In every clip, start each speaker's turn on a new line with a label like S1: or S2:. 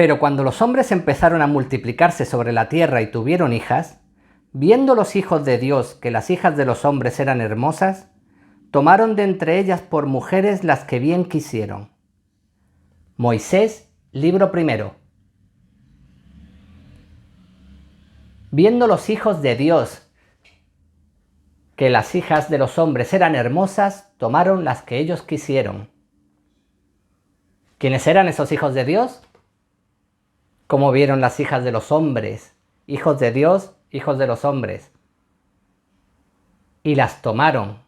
S1: Pero cuando los hombres empezaron a multiplicarse sobre la tierra y tuvieron hijas, viendo los hijos de Dios que las hijas de los hombres eran hermosas, tomaron de entre ellas por mujeres las que bien quisieron. Moisés, libro primero. Viendo los hijos de Dios que las hijas de los hombres eran hermosas, tomaron las que ellos quisieron. ¿Quiénes eran esos hijos de Dios? ¿Cómo vieron las hijas de los hombres? Hijos de Dios, hijos de los hombres. Y las tomaron,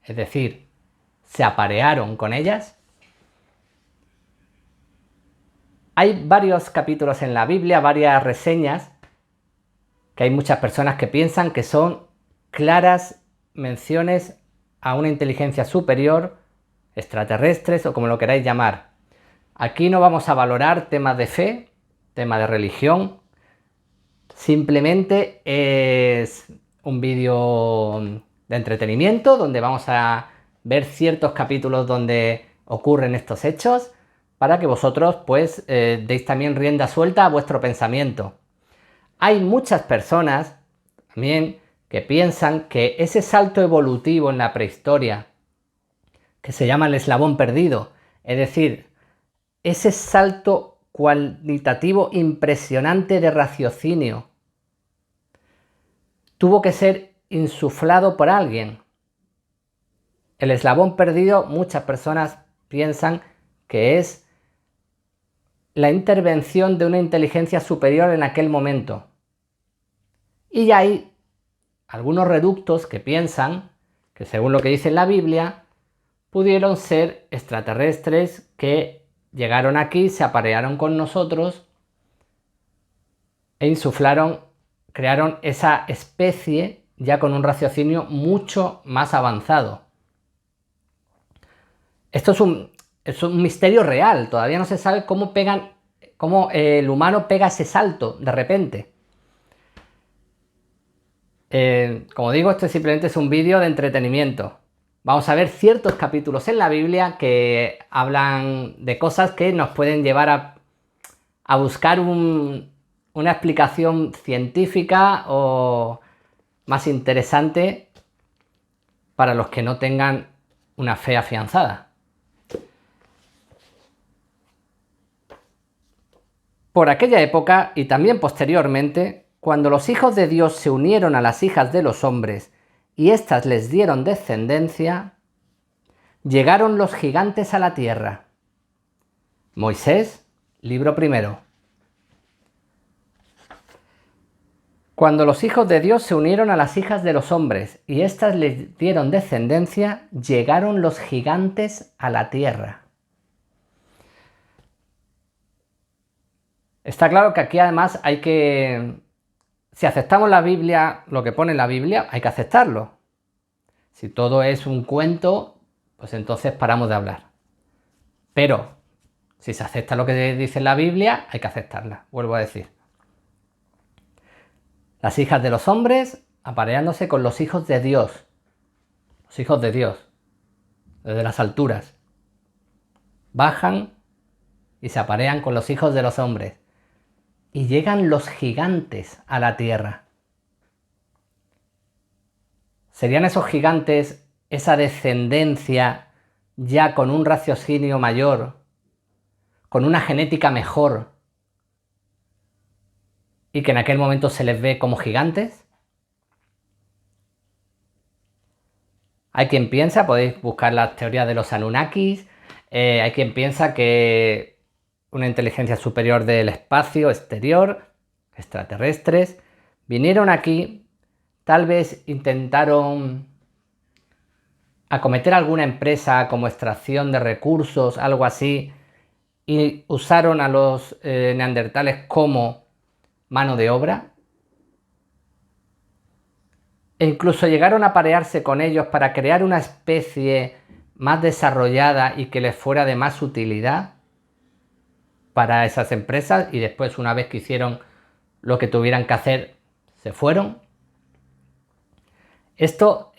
S1: es decir, se aparearon con ellas. Hay varios capítulos en la Biblia, varias reseñas, que hay muchas personas que piensan que son claras menciones a una inteligencia superior, extraterrestres o como lo queráis llamar. Aquí no vamos a valorar temas de fe, temas de religión, simplemente es un vídeo de entretenimiento donde vamos a ver ciertos capítulos donde ocurren estos hechos para que vosotros pues deis también rienda suelta a vuestro pensamiento. Hay muchas personas también que piensan que ese salto evolutivo en la prehistoria, que se llama el eslabón perdido, es decir, ese salto cualitativo impresionante de raciocinio, tuvo que ser insuflado por alguien. El eslabón perdido, muchas personas piensan que es la intervención de una inteligencia superior en aquel momento. Y hay algunos reductos que piensan que, según lo que dice en la Biblia, pudieron ser extraterrestres que llegaron aquí, se aparearon con nosotros e insuflaron, crearon esa especie ya con un raciocinio mucho más avanzado. Esto es un misterio real, todavía no se sabe cómo el humano pega ese salto de repente. Como digo, esto simplemente es un vídeo de entretenimiento. Vamos a ver ciertos capítulos en la Biblia que hablan de cosas que nos pueden llevar a buscar una explicación científica o más interesante para los que no tengan una fe afianzada. Por aquella época y también posteriormente, cuando los hijos de Dios se unieron a las hijas de los hombres y éstas les dieron descendencia, llegaron los gigantes a la tierra. Moisés, libro primero. Cuando los hijos de Dios se unieron a las hijas de los hombres y éstas les dieron descendencia, llegaron los gigantes a la tierra. Está claro que aquí además hay que... Si aceptamos la Biblia, lo que pone la Biblia, hay que aceptarlo. Si todo es un cuento, pues entonces paramos de hablar. Pero si se acepta lo que dice la Biblia, hay que aceptarla, vuelvo a decir. Las hijas de los hombres apareándose con los hijos de Dios. Los hijos de Dios, desde las alturas. Bajan y se aparean con los hijos de los hombres. Y llegan los gigantes a la tierra. ¿Serían esos gigantes esa descendencia ya con un raciocinio mayor, con una genética mejor, y que en aquel momento se les ve como gigantes? Hay quien piensa, podéis buscar las teorías de los Anunnakis, hay quien piensa que una inteligencia superior del espacio exterior, extraterrestres, vinieron aquí, tal vez intentaron acometer alguna empresa como extracción de recursos, algo así, y usaron a los neandertales como mano de obra. E incluso llegaron a aparearse con ellos para crear una especie más desarrollada y que les fuera de más utilidad para esas empresas, y después, una vez que hicieron lo que tuvieran que hacer, se fueron. Esto,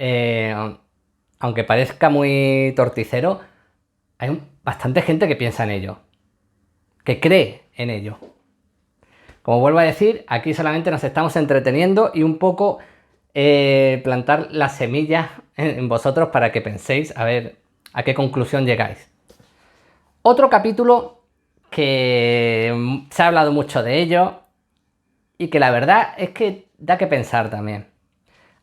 S1: aunque parezca muy torticero, hay bastante gente que piensa en ello, que cree en ello. Como vuelvo a decir, aquí solamente nos estamos entreteniendo y un poco plantar las semillas en vosotros para que penséis a ver a qué conclusión llegáis. Otro capítulo que se ha hablado mucho de ello y que la verdad es que da que pensar también.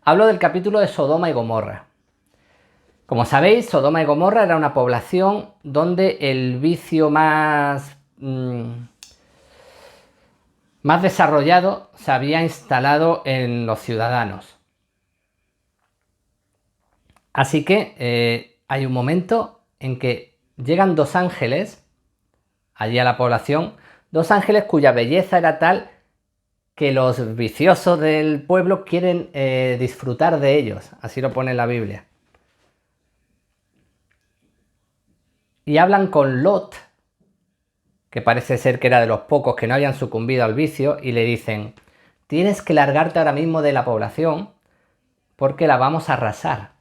S1: Hablo del capítulo de Sodoma y Gomorra. Como sabéis, Sodoma y Gomorra era una población donde el vicio más desarrollado se había instalado en los ciudadanos. Así que hay un momento en que llegan dos ángeles allí a la población, dos ángeles cuya belleza era tal que los viciosos del pueblo quieren disfrutar de ellos, así lo pone en la Biblia. Y hablan con Lot, que parece ser que era de los pocos que no habían sucumbido al vicio, y le dicen: tienes que largarte ahora mismo de la población porque la vamos a arrasar.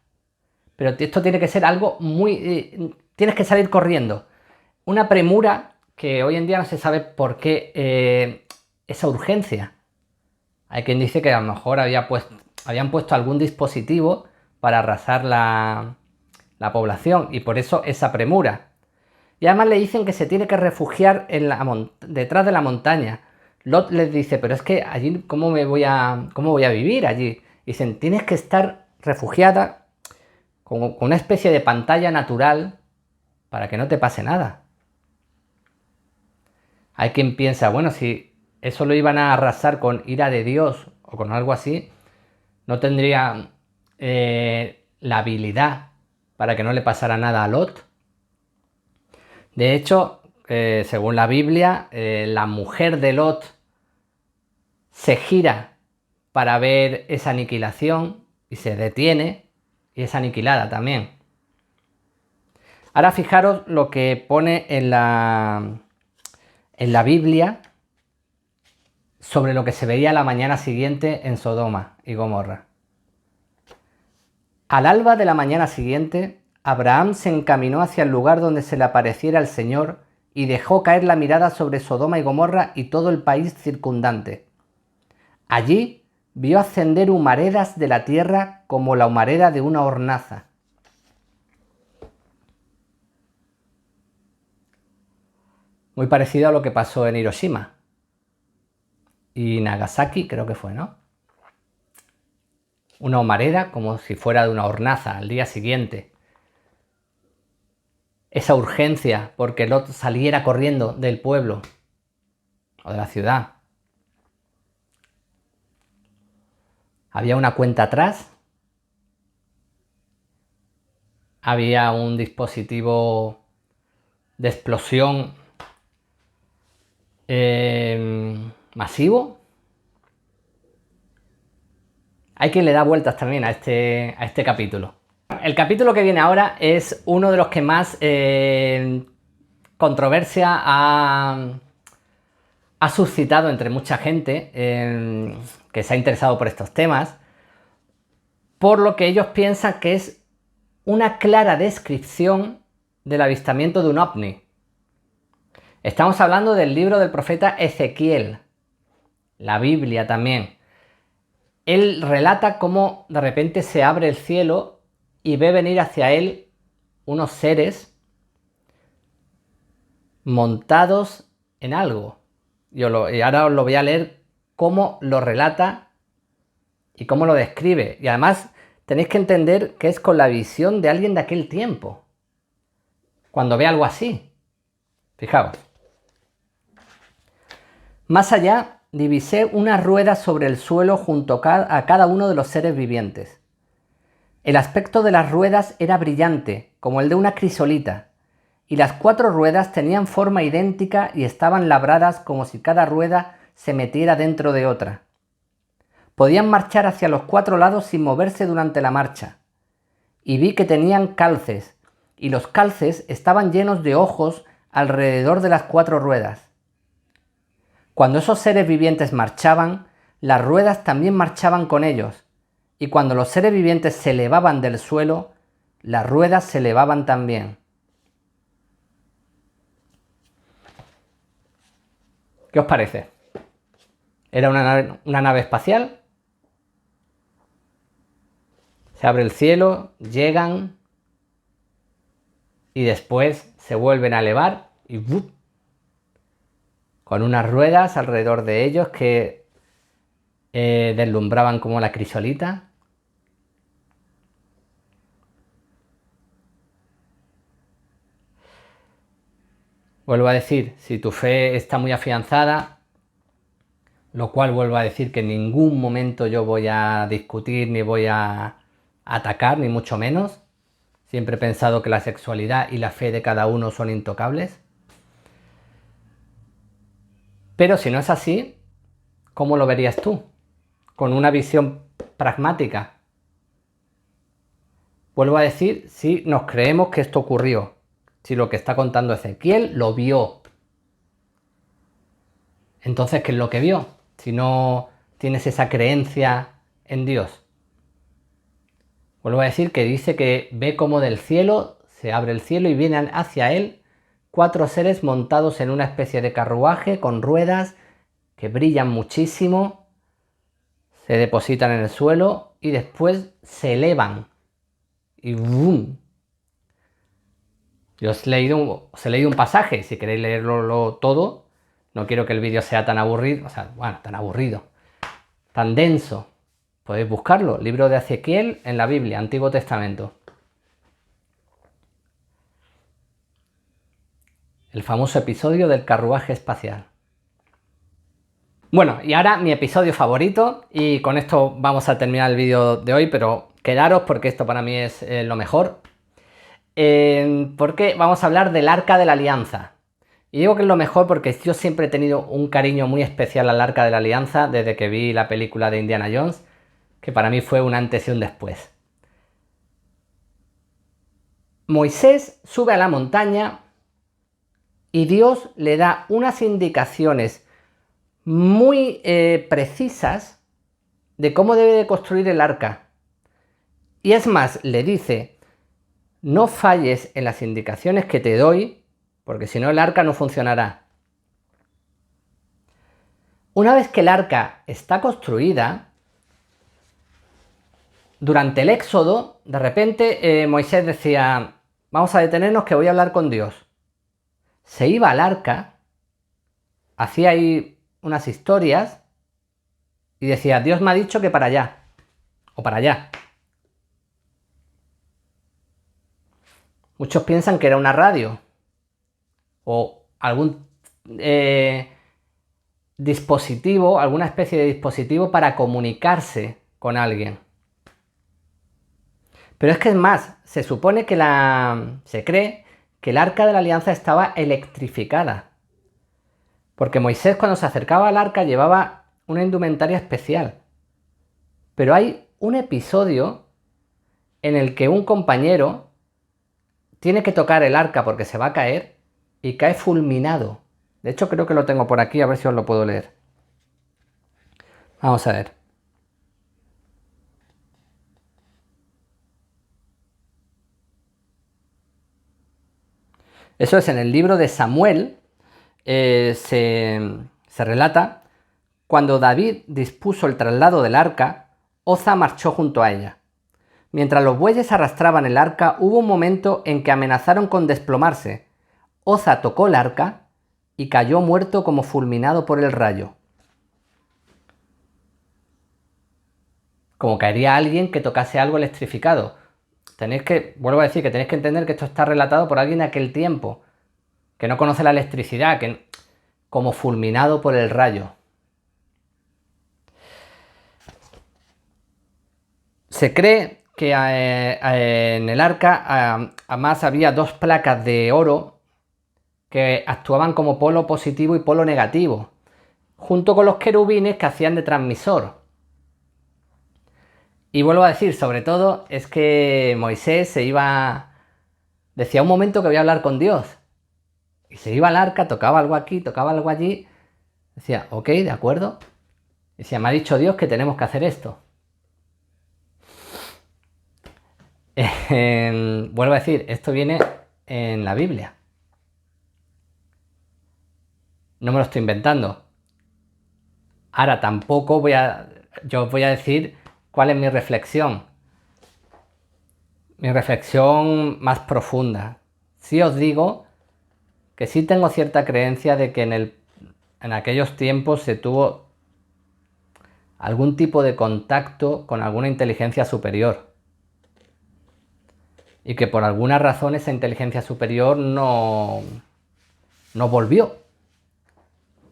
S1: Pero esto tiene que ser algo muy... tienes que salir corriendo. Una premura que hoy en día no se sabe por qué esa urgencia. Hay quien dice que a lo mejor habían puesto algún dispositivo para arrasar la población y por eso esa premura. Y además le dicen que se tiene que refugiar detrás de la montaña. Lot les dice: pero es que allí, ¿cómo voy a vivir allí? Y dicen: tienes que estar refugiada con una especie de pantalla natural para que no te pase nada. Hay quien piensa, bueno, si eso lo iban a arrasar con ira de Dios o con algo así, no tendría la habilidad para que no le pasara nada a Lot. De hecho, según la Biblia, la mujer de Lot se gira para ver esa aniquilación y se detiene y es aniquilada también. Ahora fijaros lo que pone en la Biblia sobre lo que se veía la mañana siguiente en Sodoma y Gomorra. Al alba de la mañana siguiente, Abraham se encaminó hacia el lugar donde se le apareciera el Señor y dejó caer la mirada sobre Sodoma y Gomorra y todo el país circundante. Allí vio ascender humaredas de la tierra como la humareda de una hornaza. Muy parecido a lo que pasó en Hiroshima y Nagasaki, creo que fue, ¿no? Una humareda como si fuera de una hornaza al día siguiente. Esa urgencia porque Lot saliera corriendo del pueblo o de la ciudad. Había una cuenta atrás. Había un dispositivo de explosión masivo. Hay quien le da vueltas también a este capítulo. El capítulo que viene ahora es uno de los que más controversia ha suscitado entre mucha gente que se ha interesado por estos temas, por lo que ellos piensan que es una clara descripción del avistamiento de un ovni. Estamos hablando del libro del profeta Ezequiel, la Biblia también. Él relata cómo de repente se abre el cielo y ve venir hacia él unos seres montados en algo. Y ahora os lo voy a leer cómo lo relata y cómo lo describe. Y además tenéis que entender que es con la visión de alguien de aquel tiempo. Cuando ve algo así. Fijaos. Más allá, divisé una rueda sobre el suelo junto a cada uno de los seres vivientes. El aspecto de las ruedas era brillante, como el de una crisolita, y las 4 ruedas tenían forma idéntica y estaban labradas como si cada rueda se metiera dentro de otra. Podían marchar hacia los 4 lados sin moverse durante la marcha. Y vi que tenían calces, y los calces estaban llenos de ojos alrededor de las 4 ruedas. Cuando esos seres vivientes marchaban, las ruedas también marchaban con ellos, y cuando los seres vivientes se elevaban del suelo, las ruedas se elevaban también. ¿Qué os parece? Era una nave espacial. Se abre el cielo, llegan y después se vuelven a elevar y ¡buf! Con unas ruedas alrededor de ellos que deslumbraban como la crisolita. Vuelvo a decir, si tu fe está muy afianzada, lo cual vuelvo a decir que en ningún momento yo voy a discutir ni voy a atacar, ni mucho menos. Siempre he pensado que la sexualidad y la fe de cada uno son intocables. Pero si no es así, ¿cómo lo verías tú? Con una visión pragmática. Vuelvo a decir, si nos creemos que esto ocurrió, si lo que está contando Ezequiel lo vio. Entonces, ¿qué es lo que vio? Si no tienes esa creencia en Dios. Vuelvo a decir que dice que ve como del cielo, se abre el cielo y vienen hacia él 4 seres montados en una especie de carruaje con ruedas que brillan muchísimo, se depositan en el suelo y después se elevan. Y ¡boom! Yo os he leído un pasaje, si queréis leerlo todo, no quiero que el vídeo sea tan aburrido, tan aburrido, tan denso. Podéis buscarlo, libro de Ezequiel en la Biblia, Antiguo Testamento. El famoso episodio del carruaje espacial. Bueno, y ahora mi episodio favorito, y con esto vamos a terminar el vídeo de hoy, pero quedaros porque esto para mí es lo mejor. Porque vamos a hablar del Arca de la Alianza. Y digo que es lo mejor porque yo siempre he tenido un cariño muy especial al Arca de la Alianza desde que vi la película de Indiana Jones, que para mí fue un antes y un después. Moisés sube a la montaña y Dios le da unas indicaciones muy precisas de cómo debe de construir el arca. Y es más, le dice, no falles en las indicaciones que te doy, porque si no el arca no funcionará. Una vez que el arca está construida, durante el éxodo, de repente Moisés decía, vamos a detenernos que voy a hablar con Dios. Se iba al arca, hacía ahí unas historias y decía, Dios me ha dicho que para allá, o para allá. Muchos piensan que era una radio o algún dispositivo, alguna especie de dispositivo para comunicarse con alguien. Pero es que es más, se supone que se cree que el Arca de la Alianza estaba electrificada. Porque Moisés cuando se acercaba al arca llevaba una indumentaria especial. Pero hay un episodio en el que un compañero tiene que tocar el arca porque se va a caer y cae fulminado. De hecho creo que lo tengo por aquí, a ver si os lo puedo leer. Vamos a ver. Eso es en el libro de Samuel. Se relata, cuando David dispuso el traslado del arca, Oza marchó junto a ella. Mientras los bueyes arrastraban el arca, hubo un momento en que amenazaron con desplomarse. Oza tocó el arca y cayó muerto como fulminado por el rayo. Como caería alguien que tocase algo electrificado. Vuelvo a decir que tenéis que entender que esto está relatado por alguien de aquel tiempo, que no conoce la electricidad, como fulminado por el rayo. Se cree que en el arca además había 2 placas de oro que actuaban como polo positivo y polo negativo, junto con los querubines que hacían de transmisor. Y vuelvo a decir, sobre todo, es que Moisés decía un momento que voy a hablar con Dios. Y se iba al arca, tocaba algo aquí, tocaba algo allí. Decía, ok, de acuerdo. Decía, me ha dicho Dios que tenemos que hacer esto. Vuelvo a decir, esto viene en la Biblia. No me lo estoy inventando. Ahora tampoco yo os voy a decir cuál es mi reflexión. Mi reflexión más profunda. Sí os digo que sí tengo cierta creencia de que en aquellos tiempos se tuvo algún tipo de contacto con alguna inteligencia superior. Y que por alguna razón esa inteligencia superior no volvió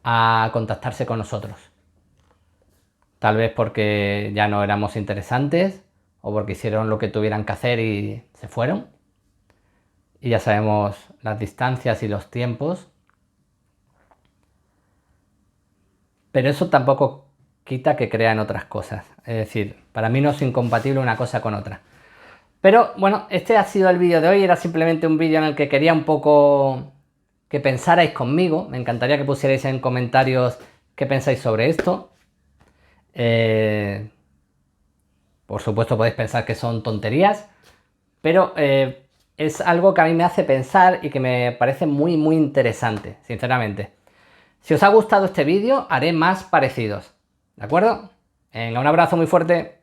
S1: a contactarse con nosotros. Tal vez porque ya no éramos interesantes o porque hicieron lo que tuvieran que hacer y se fueron. Y ya sabemos las distancias y los tiempos. Pero eso tampoco quita que crean otras cosas. Es decir, para mí no es incompatible una cosa con otra. Pero bueno, este ha sido el vídeo de hoy. Era simplemente un vídeo en el que quería un poco que pensarais conmigo. Me encantaría que pusierais en comentarios qué pensáis sobre esto. Por supuesto podéis pensar que son tonterías, pero es algo que a mí me hace pensar y que me parece muy muy interesante, sinceramente. Si os ha gustado este vídeo, haré más parecidos, ¿de acuerdo? Venga, un abrazo muy fuerte.